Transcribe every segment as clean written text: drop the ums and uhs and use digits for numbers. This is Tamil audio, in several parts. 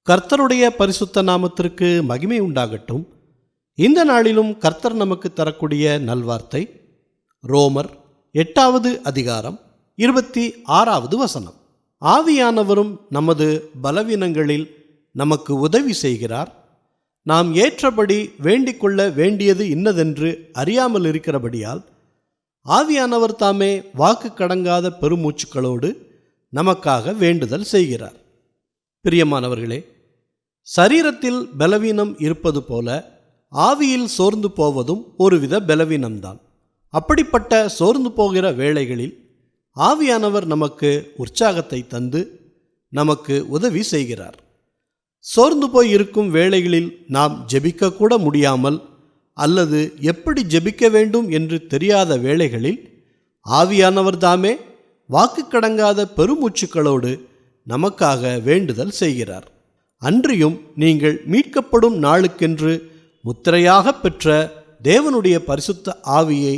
கர்த்தருடைய பரிசுத்த நாமத்திற்கு மகிமை உண்டாகட்டும். இந்த நாளிலும் கர்த்தர் நமக்கு தரக்கூடிய நல்வார்த்தை ரோமர் 8வது அதிகாரம் 26வது வசனம். ஆவியானவரும் நமது பலவீனங்களில் நமக்கு உதவி செய்கிறார். நாம் ஏற்றபடி வேண்டிக் கொள்ள வேண்டியது இன்னதென்று அறியாமல் இருக்கிறபடியால் ஆவியானவர் தாமே வாக்கு கடங்காத பெருமூச்சுக்களோடு நமக்காக வேண்டுதல் செய்கிறார். பிரியமானவர்களே, சரீரத்தில் பலவீனம் இருப்பது போல ஆவியில் சோர்ந்து போவதும் ஒருவித பலவீனம்தான். அப்படிப்பட்ட சோர்ந்து போகிற வேளைகளில் ஆவியானவர் நமக்கு உற்சாகத்தை தந்து நமக்கு உதவி செய்கிறார். சோர்ந்து போய் இருக்கும் வேளைகளில் நாம் ஜெபிக்க கூட முடியாமல் அல்லது எப்படி ஜெபிக்க வேண்டும் என்று தெரியாத வேளைகளில் ஆவியானவர் தாமே வாக்கு கடங்காத பெருமூச்சுக்களோடு நமக்காக வேண்டுதல் செய்கிறார். அன்றியும் நீங்கள் மீட்கப்படும் நாளுக்கென்று முத்திரையாக பெற்ற தேவனுடைய பரிசுத்த ஆவியை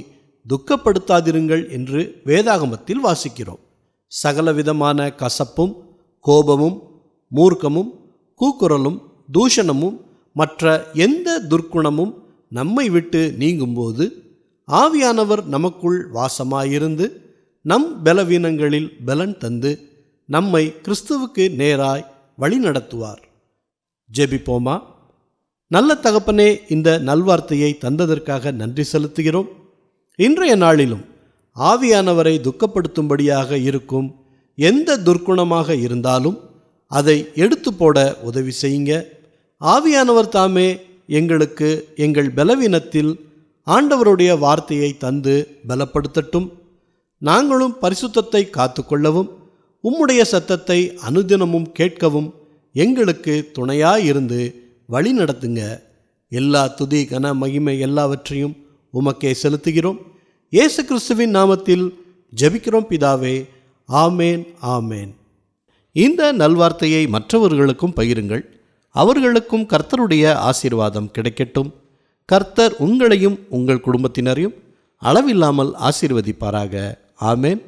துக்கப்படுத்தாதிருங்கள் என்று வேதாகமத்தில் வாசிக்கிறோம். சகலவிதமான கசப்பும் கோபமும் மூர்க்கமும் கூக்குரலும் தூஷணமும் மற்ற எந்த துர்க்குணமும் நம்மை விட்டு நீங்கும்போது ஆவியானவர் நமக்குள் வாசமாயிருந்து நம் பலவீனங்களில் பலன் தந்து நம்மை கிறிஸ்துவுக்கு நேராய் வழி நடத்துவார். ஜெபிப்போமா. நல்ல தகப்பனே, இந்த நல்வார்த்தையை தந்ததற்காக நன்றி செலுத்துகிறோம். இன்றைய நாளிலும் ஆவியானவரை துக்கப்படுத்தும்படியாக இருக்கும் எந்த துர்க்குணமாக இருந்தாலும் அதை எடுத்து போட உதவி செய்யுங்க. ஆவியானவர் தாமே எங்களுக்கு எங்கள் பலவீனத்தில் ஆண்டவருடைய வார்த்தையை தந்து பலப்படுத்தட்டும். நாங்களும் பரிசுத்தத்தை காத்துக்கொள்ளவும் உம்முடைய சத்தத்தை அனுதினமும் கேட்கவும் எங்களுக்கு துணையாயிருந்து வழி நடத்துங்க. எல்லா துதி கன மகிமை எல்லாவற்றையும் உமக்கே செலுத்துகிறோம். இயேசு கிறிஸ்துவின் நாமத்தில் ஜெபிக்கிறோம் பிதாவே. ஆமேன், ஆமேன். இந்த நல்வார்த்தையை மற்றவர்களுக்கும் பகிருங்கள். அவர்களுக்கும் கர்த்தருடைய ஆசீர்வாதம் கிடைக்கட்டும். கர்த்தர் உங்களையும் உங்கள் குடும்பத்தினரையும் அளவில்லாமல் ஆசீர்வதிப்பாராக. ஆமேன்.